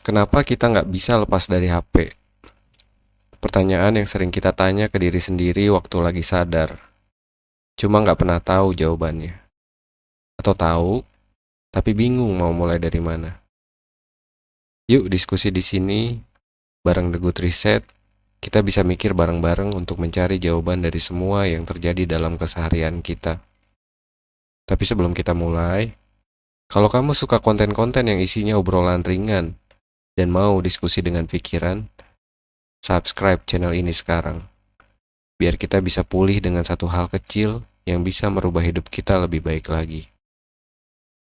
Kenapa kita nggak bisa lepas dari HP? Pertanyaan yang sering kita tanya ke diri sendiri waktu lagi sadar, cuma nggak pernah tahu jawabannya. Atau tahu, tapi bingung mau mulai dari mana. Yuk diskusi di sini, bareng The Good Reset, kita bisa mikir bareng-bareng untuk mencari jawaban dari semua yang terjadi dalam keseharian kita. Tapi sebelum kita mulai, kalau kamu suka konten-konten yang isinya obrolan ringan dan mau diskusi dengan pikiran, subscribe channel ini sekarang. Biar kita bisa pulih dengan satu hal kecil yang bisa merubah hidup kita lebih baik lagi.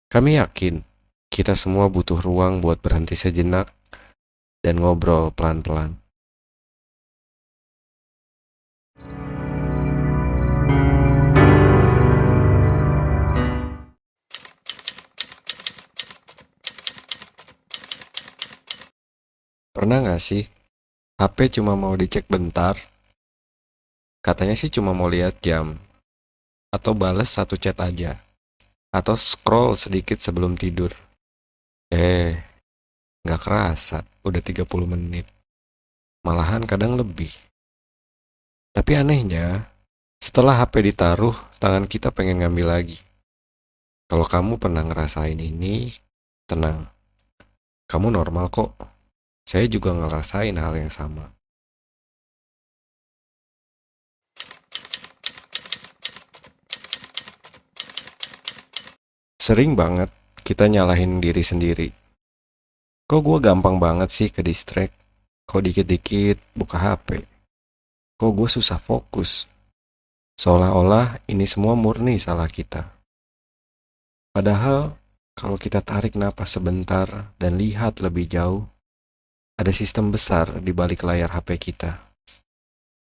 Kami yakin kita semua butuh ruang buat berhenti sejenak dan ngobrol pelan-pelan. Pernah nggak sih, HP cuma mau dicek bentar, katanya sih cuma mau lihat jam, atau bales satu chat aja, atau scroll sedikit sebelum tidur. Eh, nggak kerasa, udah 30 menit. Malahan kadang lebih. Tapi anehnya, setelah HP ditaruh, tangan kita pengen ngambil lagi. Kalau kamu pernah ngerasain ini, tenang. Kamu normal kok. Saya juga ngerasain hal yang sama. Sering banget kita nyalahin diri sendiri. Kok gue gampang banget sih ke distract? Kok dikit-dikit buka HP? Kok gue susah fokus? Seolah-olah ini semua murni salah kita. Padahal, kalau kita tarik napas sebentar dan lihat lebih jauh, ada sistem besar di balik layar HP kita.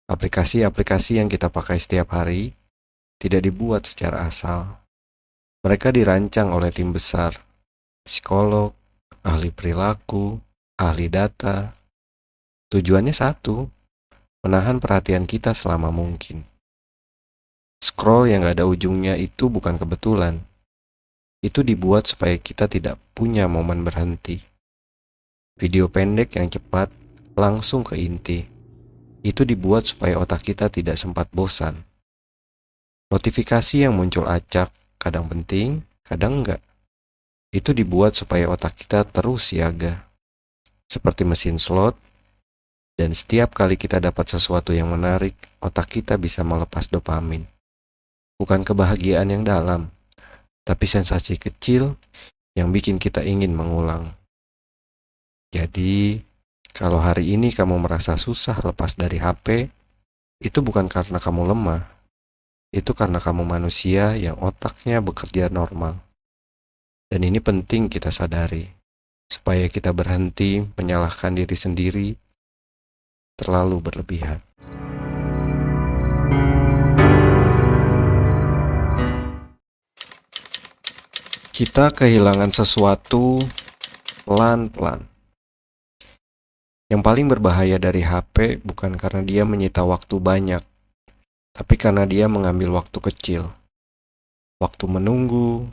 Aplikasi-aplikasi yang kita pakai setiap hari tidak dibuat secara asal. Mereka dirancang oleh tim besar, psikolog, ahli perilaku, ahli data. Tujuannya satu, menahan perhatian kita selama mungkin. Scroll yang gak ada ujungnya itu bukan kebetulan. Itu dibuat supaya kita tidak punya momen berhenti. Video pendek yang cepat, langsung ke inti. Itu dibuat supaya otak kita tidak sempat bosan. Notifikasi yang muncul acak, kadang penting, kadang enggak. Itu dibuat supaya otak kita terus siaga. Seperti mesin slot, dan setiap kali kita dapat sesuatu yang menarik, otak kita bisa melepas dopamin. Bukan kebahagiaan yang dalam, tapi sensasi kecil yang bikin kita ingin mengulang. Jadi, kalau hari ini kamu merasa susah lepas dari HP, itu bukan karena kamu lemah, itu karena kamu manusia yang otaknya bekerja normal. Dan ini penting kita sadari, supaya kita berhenti menyalahkan diri sendiri terlalu berlebihan. Kita kehilangan sesuatu pelan-pelan. Yang paling berbahaya dari HP bukan karena dia menyita waktu banyak, tapi karena dia mengambil waktu kecil. Waktu menunggu,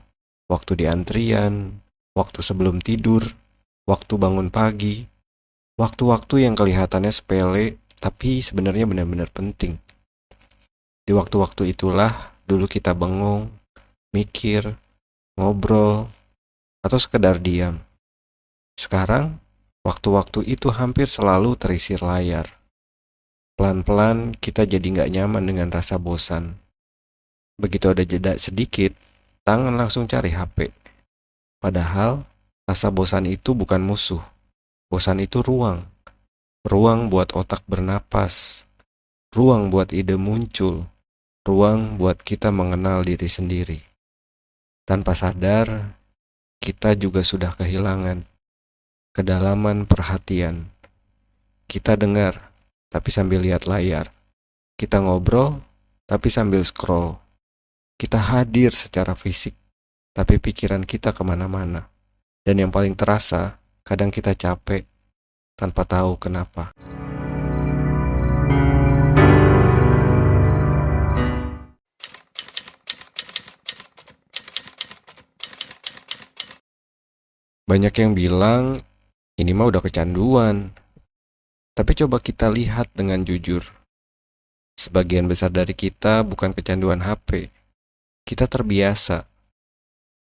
waktu di antrian, waktu sebelum tidur, waktu bangun pagi, waktu-waktu yang kelihatannya sepele, tapi sebenarnya benar-benar penting. Di waktu-waktu itulah dulu kita bengong, mikir, ngobrol, atau sekedar diam. Sekarang, waktu-waktu itu hampir selalu terisi layar. Pelan-pelan kita jadi nggak nyaman dengan rasa bosan. Begitu ada jeda sedikit, tangan langsung cari HP. Padahal, rasa bosan itu bukan musuh. Bosan itu ruang. Ruang buat otak bernapas. Ruang buat ide muncul. Ruang buat kita mengenal diri sendiri. Tanpa sadar, kita juga sudah kehilangan kedalaman perhatian. Kita dengar, tapi sambil lihat layar. Kita ngobrol, tapi sambil scroll. Kita hadir secara fisik, tapi pikiran kita kemana-mana. Dan yang paling terasa, kadang kita capek tanpa tahu kenapa. Banyak yang bilang Ini mah udah kecanduan. Tapi coba kita lihat dengan jujur. Sebagian besar dari kita bukan kecanduan HP. Kita terbiasa.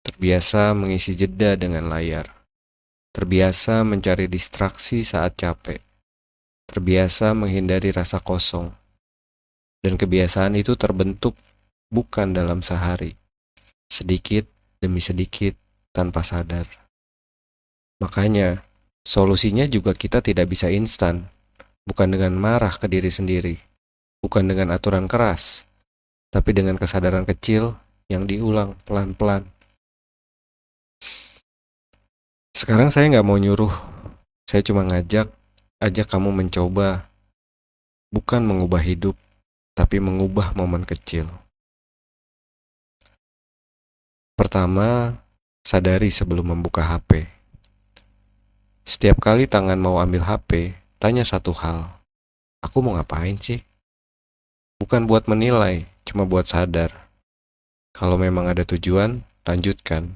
Terbiasa mengisi jeda dengan layar. Terbiasa mencari distraksi saat capek. Terbiasa menghindari rasa kosong. Dan kebiasaan itu terbentuk bukan dalam sehari. Sedikit demi sedikit tanpa sadar. Makanya, solusinya juga kita tidak bisa instan. Bukan dengan marah ke diri sendiri. Bukan dengan aturan keras. Tapi dengan kesadaran kecil yang diulang pelan-pelan. Sekarang saya nggak mau nyuruh. Saya cuma ajak kamu mencoba. Bukan mengubah hidup, tapi mengubah momen kecil. Pertama, sadari sebelum membuka HP. Setiap kali tangan mau ambil HP, tanya satu hal. Aku mau ngapain sih? Bukan buat menilai, cuma buat sadar. Kalau memang ada tujuan, lanjutkan.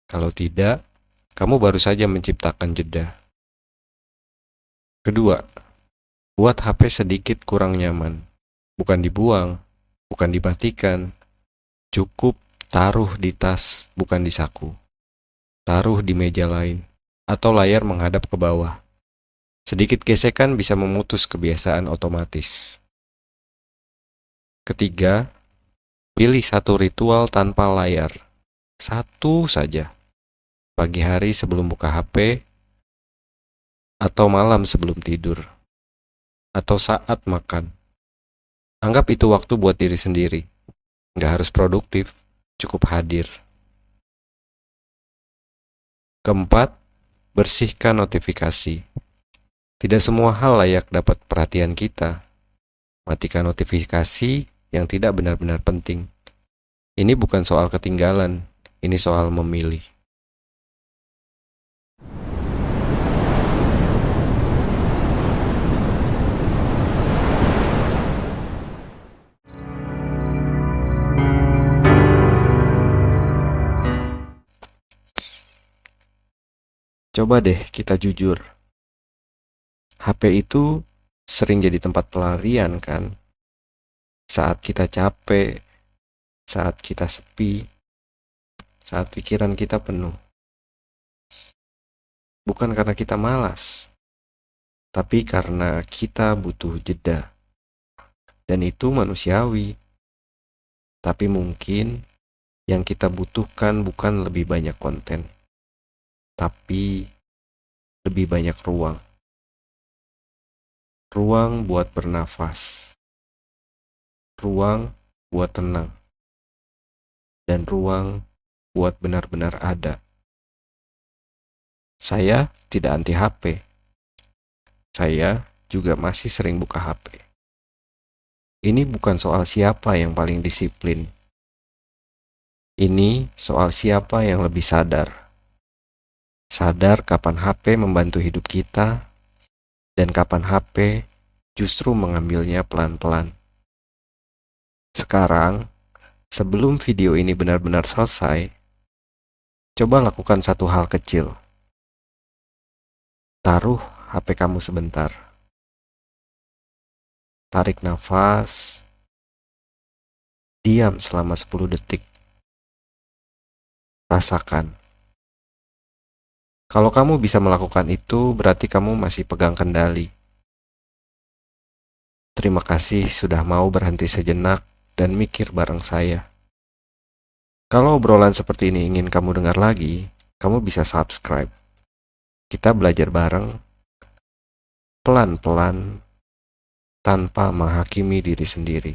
Kalau tidak, kamu baru saja menciptakan jeda. Kedua, buat HP sedikit kurang nyaman. Bukan dibuang, bukan dimatikan. Cukup taruh di tas, bukan di saku. Taruh di meja lain, atau layar menghadap ke bawah. Sedikit gesekan bisa memutus kebiasaan otomatis. Ketiga, pilih satu ritual tanpa layar. Satu saja. Pagi hari sebelum buka HP, atau malam sebelum tidur, atau saat makan. Anggap itu waktu buat diri sendiri. Nggak harus produktif, cukup hadir. Keempat, bersihkan notifikasi. Tidak semua hal layak dapat perhatian kita. Matikan notifikasi yang tidak benar-benar penting. Ini bukan soal ketinggalan, ini soal memilih. Coba deh kita jujur. HP itu sering jadi tempat pelarian kan? Saat kita capek, saat kita sepi, saat pikiran kita penuh. Bukan karena kita malas, tapi karena kita butuh jeda. Dan itu manusiawi. Tapi mungkin yang kita butuhkan bukan lebih banyak konten, tapi lebih banyak ruang. Ruang buat bernafas. Ruang buat tenang. Dan ruang buat benar-benar ada. Saya tidak anti HP. Saya juga masih sering buka HP. Ini bukan soal siapa yang paling disiplin. Ini soal siapa yang lebih sadar. Sadar kapan HP membantu hidup kita, dan kapan HP justru mengambilnya pelan-pelan. Sekarang, sebelum video ini benar-benar selesai, coba lakukan satu hal kecil. Taruh HP kamu sebentar. Tarik nafas. Diam selama 10 detik. Rasakan. Kalau kamu bisa melakukan itu, berarti kamu masih pegang kendali. Terima kasih sudah mau berhenti sejenak dan mikir bareng saya. Kalau obrolan seperti ini ingin kamu dengar lagi, kamu bisa subscribe. Kita belajar bareng, pelan-pelan, tanpa menghakimi diri sendiri.